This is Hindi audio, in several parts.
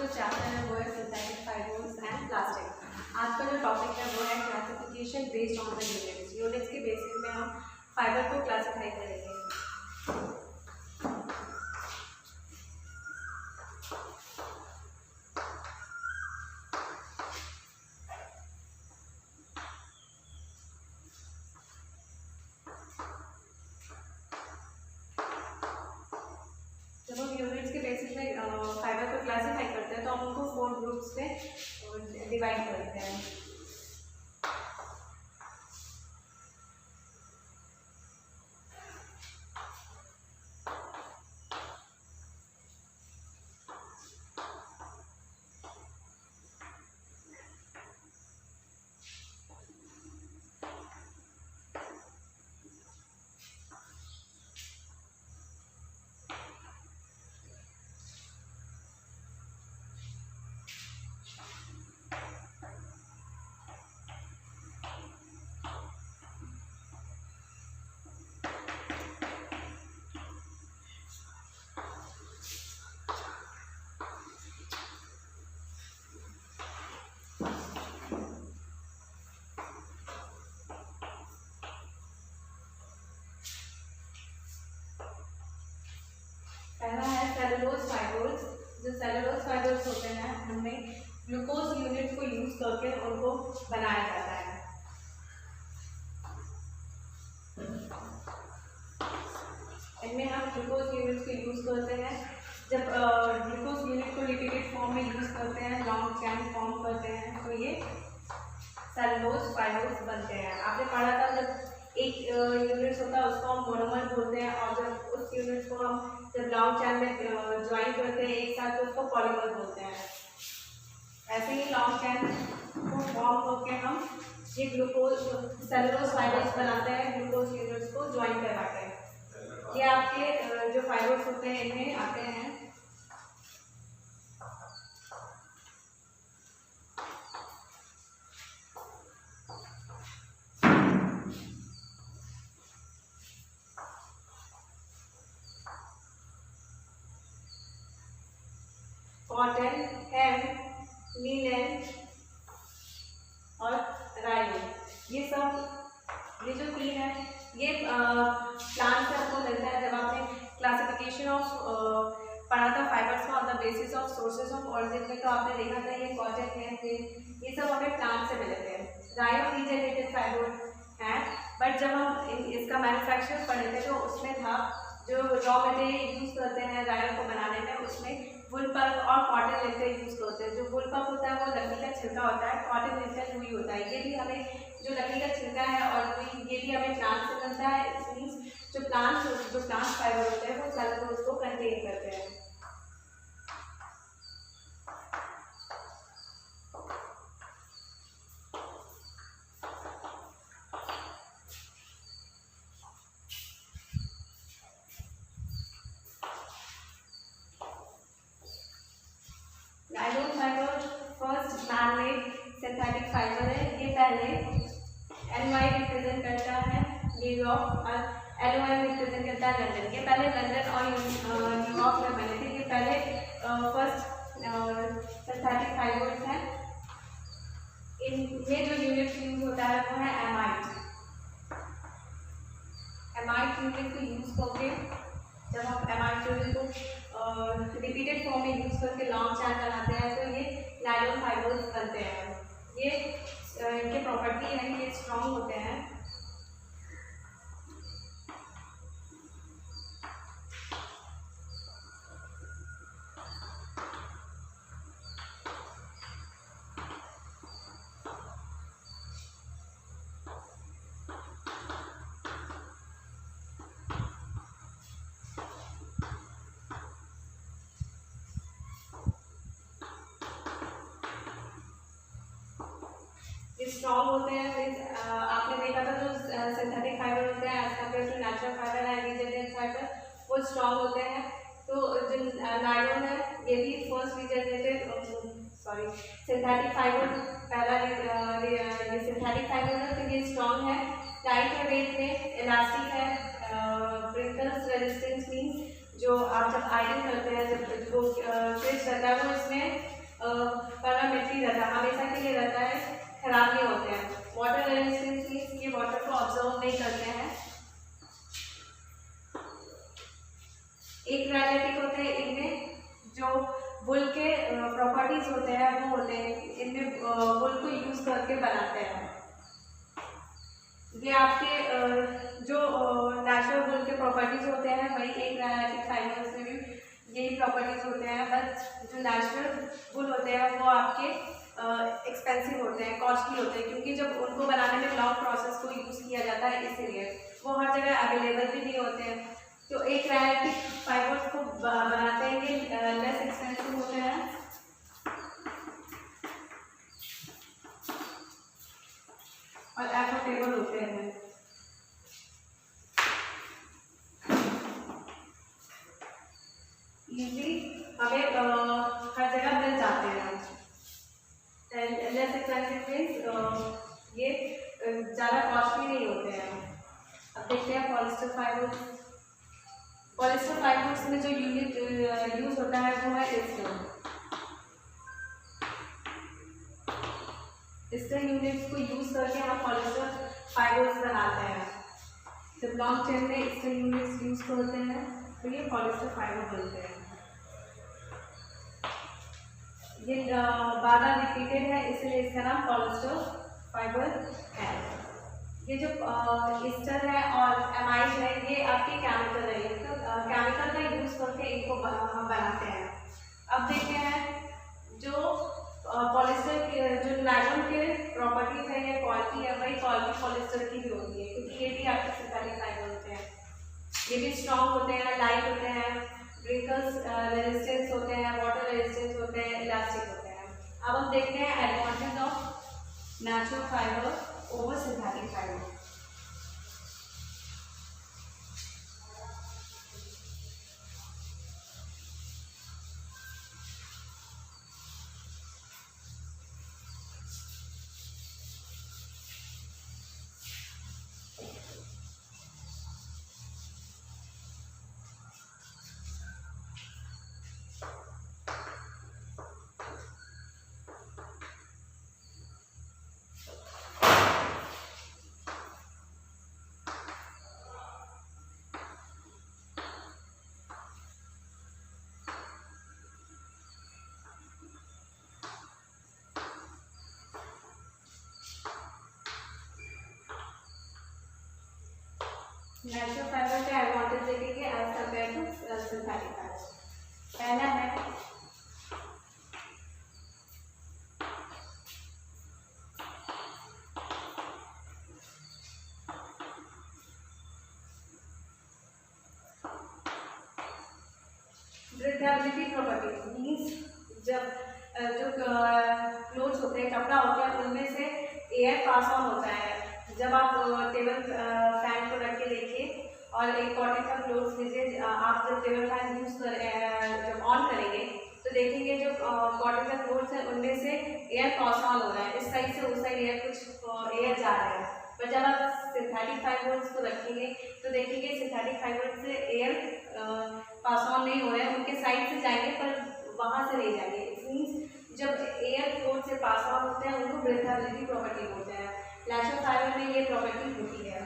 जो चैप्टर है वो है सिंथेटिक फाइबर्स एंड प्लास्टिक। आज का जो टॉपिक है वो है classification based on the units. Units के बेसिस में हम फाइबर को क्लासिफाई करेंगे। जब हम यूनिट्स के बेसिस में फाइबर को क्लासिफाई करते हैं तो हम उनको 4 ग्रुप्स में डिवाइड करते हैं। पहला है सेलुलोज फाइबर्स। जो सेलुलोज फाइबर्स होते हैं उनमें ग्लूकोज यूनिट को यूज करके उनको बनाया जाता है। इनमें हम ग्लूकोज यूनिट को यूज करते हैं। जब ग्लूकोज यूनिट को लिक्विड फॉर्म में यूज करते हैं, लॉन्ग चैन फॉर्म करते हैं, तो ये सेलुलोज फाइबर्स बनते हैं। आपने पढ़ा था जब एक यूनिट होता है उसको हम मोनोमर बोलते हैं, और जब उस यूनिट को हम जब लॉन्ग चैन में ज्वाइन करते हैं एक साथ तो उसको पॉलीमर बोलते हैं। ऐसे ही लॉन्ग चैन को फॉर्म करके हम ये ग्लूकोज सेलुलोज फाइबर्स बनाते हैं, ग्लूकोज यूनिट्स को ज्वाइन करवाते हैं। ये आपके जो फाइबर्स होते हैं इनमें आते हैं। कॉटन, हेम्प, लिनन और रायोन, ये जो 3 है ये प्लांट से आपको मिलता है। जब आपने क्लासिफिकेशन ऑफ पढ़ा था फाइबर्स का on the basis of sources of origin में, तो आपने देखा था ये कॉटन है, ये सब हमें प्लांट से मिलते हैं। रायोन रीजेनरेटेड फाइबर है, बट जब हम इसका मैन्युफैक्चर पढ़े थे तो उसमें था जो रॉ मटेरियल यूज करते हैं रायोन को बनाने में, उसमें वुल पल्प और कॉटन लिनन यूज करते हैं। जो वुल पल्प होता है वो लकड़ी का छिलका होता है, कॉटन लिनन रुई होता है। ये भी हमें जो लकड़ी का छिलका है और रुई, ये भी हमें प्लांट से मिलता है। इट मीन्स जो प्लांट फाइबर होते हैं वो सेलुलोज को कंटेन करते हैं। Nylon fibre first man made synthetic fibre है। ये पहले NY रिप्रेजेंट करता है न्यूयॉर्क और LOI रिप्रेजेंट करता है लंदन। ये पहले लंदन और न्यूयॉर्क में बने थे। ये पहले फर्स्ट सिंथेटिक फाइबर्स हैं। इनमें जो यूनिट यूज होता है वो है एमाइड यूनिट को यूज करके जब हम एमाइड यूनिट को रिपीटेड फॉर्म में यूज करके लॉन्ग चैन बनाते हैं तो ये नायलॉन फाइबर्स बनते हैं। ये इनके प्रॉपर्टी है, ये स्ट्रॉन्ग होते हैं। स्ट्रॉन्ग होते हैं। आपने देखा था जो सिंथेटिक फाइबर होते हैं as compare to natural fibre है रीजेनरेटेड फाइबर, वो स्ट्रॉन्ग होते हैं। तो जो नायलॉन है ये भी फर्स्ट सिंथेटिक फाइबर, पहला ये सिंथेटिक फाइबर है तो ये स्ट्रॉन्ग है, लाइट है वेट में, इलास्टिक है, ब्रिंकल्स रेजिस्टेंस मीन्स जो आप जब आयरन करते हैं, जब वो फ्रिज रहता है वो इसमें परमानेंटली रहता है, हमेशा के लिए रहता है, खराब नहीं होते हैं। वाटर रेजिस्टेंस मीन्स ये वाटर को ऑब्जर्व नहीं करते हैं। एक क्रायोजेनिक होते हैं, इनमें जो वुल के प्रॉपर्टीज होते हैं वो होते हैं, इनमें वुल को यूज करके बनाते हैं। ये आपके जो नेचुरल वुल के प्रॉपर्टीज होते हैं वही एक क्रायोजेनिक फाइबर्स में भी यही प्रॉपर्टीज होते हैं, बट जो नेचुरल वुल होते हैं वो आपके एक्सपेंसिव होते हैं, कॉस्टली होते हैं, क्योंकि जब उनको बनाने में लॉन्ग प्रोसेस को यूज़ किया जाता है, इसीलिए वो हर जगह अवेलेबल भी नहीं होते हैं। तो एक क्रायोजेनिक फाइबर्स को बनाते हैं ये लेस एक्सपेंसिव होते हैं और एफोर्डेबल होते हैं। इजीली हमें हर जगह मिल जाते हैं। लेस एक्सपेंसिव मीन्स ये ज़्यादा कॉस्टली नहीं होते हैं। अब देखते हैं पॉलिस्टर फाइबर्स। पॉलिस्टर फाइबर्स में जो यूनिट यूज होता है वो है ईस्टर्न यूनिट्स को यूज करके हम पॉलिस्टर फाइबर्स बनाते हैं। जब लॉन्ग चेन में ईस्टर्न यूनिट्स यूज करते हैं तो ये पॉलिस्टर फाइबर बनते हैं। ये बार रिपीटेड है, इसलिए इसका नाम पॉलिस्टर फाइबर है। ये जो ईस्टर है और एमाइड है ये आपके केमिकल है, तो केमिकल का यूज करके इनको हम बनाते हैं। अब देखते हैं जो पॉलिस्टर के जो नायलॉन के प्रॉपर्टीज है या क्वालिटी है वही क्वालिटी पॉलिस्टर की भी होती है, क्योंकि ये भी आपके सिंथेटिक फाइबर होते हैं। ये भी स्ट्रॉन्ग होते हैं, लाइट होते हैं, ब्रिंकल्स रेजिस्टेंस होते हैं, वाटर रेजिस्टेंस होते हैं, इलास्टिक होते हैं। अब हम देखते हैं advantage of natural fibre over synthetic fibre. Natural fibre का एडवांटेज देखेंगे as compare to synthetic fibre. पहला है ब्रीथेबिलिटी प्रॉपर्टी, मीन्स जब जो क्लोथ्स होते हैं, कपड़ा होता है, उनमें से एयर पास ऑन होता है। जब आप टेबल फैन को रख के देखिए और एक कॉटन का क्लोथ लीजिए, आप जब टेबल फैन यूज कर जब ऑन करेंगे तो देखेंगे जो कॉटन का क्लोथ है उनमें से एयर पास ऑन हो रहा है, इस साइड से उस साइड एयर कुछ एयर जा रहा है। पर जब आप सिंथेटिक फाइबर्स को रखेंगे तो देखेंगे सिंथेटिक फाइबर से एयर पास ऑन नहीं हो रहा है, उनके साइड से जाएंगे पर वहाँ से नहीं जाएंगे। इट मीन्स जब एयर क्लोथ से पास ऑन होते हैं उनको ब्रीथेबिलिटी प्रॉपर्टी बोलते हैं। नेचुरल फाइबर में ये प्रॉपर्टी होती है।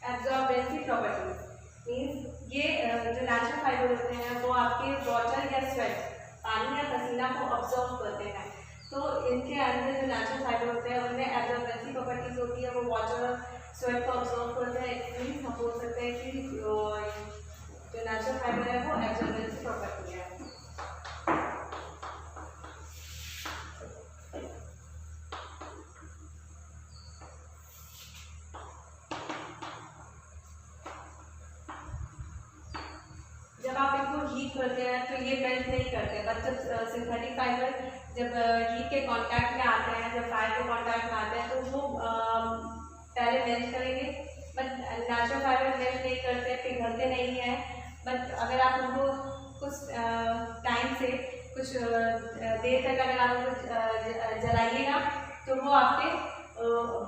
एब्जॉर्बेंसी प्रॉपर्टी मीन्स ये जो नेचुरल फाइबर होते हैं वो आपके वाटर या स्वेट, पानी या पसीना को ऑब्जर्व करते हैं। तो इनके अंदर जो नेचुरल फाइबर होते हैं उनमें एब्जॉर्बेंसी प्रॉपर्टीज होती है, वो वाटर स्वेट को ऑब्जर्व करते हैं। मीन्स हम बोल सकते हैं कि जो नेचुरल फाइबर है वो एब्जॉर्बेंसी प्रॉपर्टी है। जब आप इनको हीट करते हैं तो ये मेल्ट नहीं करते, बट जब सिंथेटिक फाइबर जब हीट के कांटेक्ट में आते हैं, जब फायर के कांटेक्ट में आते हैं तो वो पहले मेल्ट करेंगे, बट नेचुरल फाइबर मेल्ट नहीं करते, पिघलते नहीं हैं। बट अगर आप उनको कुछ टाइम से कुछ देर तक अगर आप उसको जलाइएगा तो वो आपके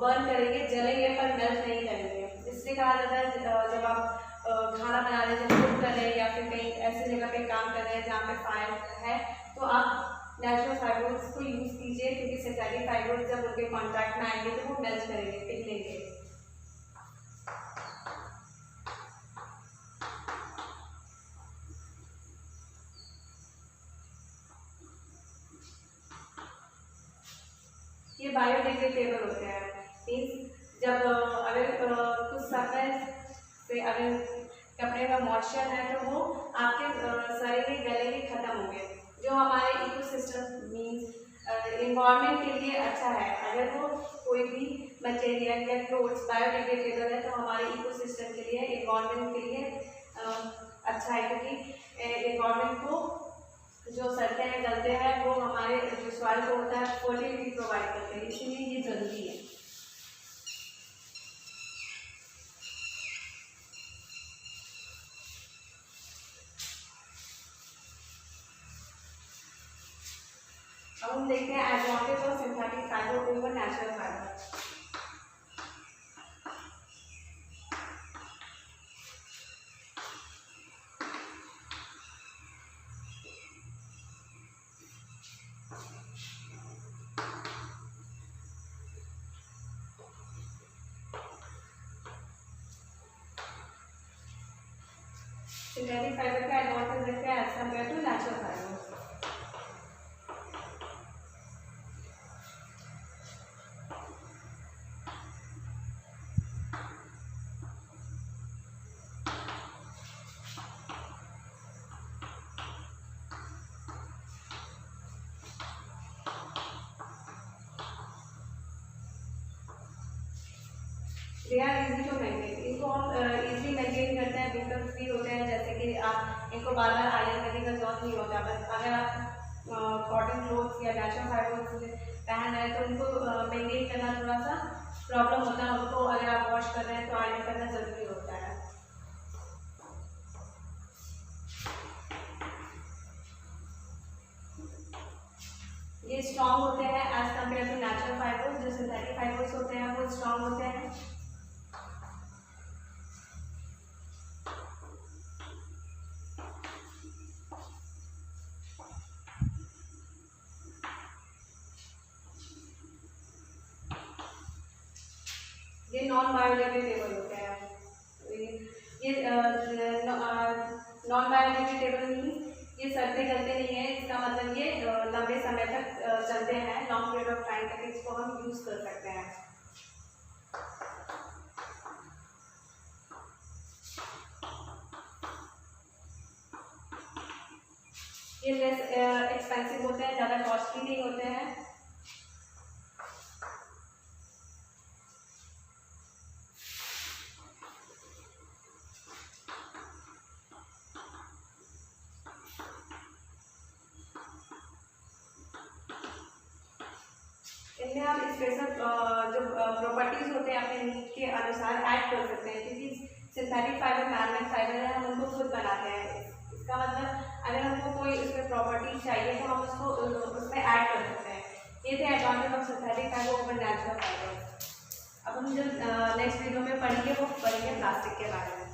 बर्न करेंगे, जलेंगे पर मेल्ट नहीं करेंगे। इसलिए कहा जाता है जब आप खाना बना रहे हैं, जब कुक कर रहे हैं या फिर कहीं ऐसी जगह पे काम कर रहे हैं जहाँ पे फायर है, तो आप नेचुरल फाइबर्स को यूज़ कीजिए, क्योंकि सिंथेटिक फाइबर्स जब उनके कॉन्टैक्ट में आएंगे तो वो मेल्ट करेंगे, पिघलेंगे। ये बायोडिग्रेडेबल होते हैं, मीन्स जब अगर कुछ समय से अगर कपड़े में मॉइस्चर है तो वो आपके शरीर में गलेंगे, खत्म होंगे। जो हमारे इकोसिस्टम मीन्स इन्वायरमेंट के लिए अच्छा है। अगर वो कोई भी मटेरियल या क्लोथ्स बायोडिग्रेडेबल है तो हमारे इकोसिस्टम के लिए, इन्वायरमेंट के लिए अच्छा है, क्योंकि इन्वायरमेंट को जो सड़ते हैं, गलते हैं, वो हमारे जो सॉइल को होता है फर्टिलिटी प्रोवाइड करते हैं, इसीलिए ये जरूरी है। अब हम देखते हैं advantage of synthetic fibre over natural fibre. Synthetic fibre का एडवांटेज देखते हैं as compare to natural fibre. They are easy to maintain, इनको हम इजीली मेंटेन करते हैं, विंटर फ्री होते हैं। जैसे कि आप इनको बार बार आयरन करने का जरूरत नहीं होता। बस अगर आप कॉटन क्लोथ्स या नेचुरल फाइबर पहन रहे हैं तो उनको मेंटेन करना थोड़ा सा प्रॉब्लम होता है। उनको अगर आप वॉश कर रहे हैं तो आयरन करना जरूरी होता है। ये स्ट्रॉन्ग होते हैं as compare to natural fibres. जो सिंथेटिक फाइबर्स होते हैं वो स्ट्रॉन्ग होते हैं। ये नॉन बायोडिग्रेडेबल होते हैं। ये नॉन बायोडिग्रेडेबल मीन्स ये सड़ते गलते नहीं है। इसका मतलब ये लंबे समय तक चलते हैं, लॉन्ग पीरियड ऑफ टाइम तक इसको हम यूज कर सकते हैं। ये लेस एक्सपेंसिव होते हैं, ज़्यादा कॉस्टली नहीं होते हैं। इनमें आप स्पेशल जो प्रॉपर्टीज होते हैं अपने नीड के अनुसार ऐड कर सकते हैं, क्योंकि सिंथेटिक फाइबर मैनमेड फाइबर है, हम उनको खुद बनाते हैं। इसका मतलब अगर हमको कोई उसमें प्रॉपर्टी चाहिए तो हम उसको उसमें ऐड कर सकते हैं। ये थे advantage of synthetic fibre over natural fibre. अब हम जो नेक्स्ट वीडियो में पढ़ेंगे वो पढ़ेंगे प्लास्टिक के बारे में।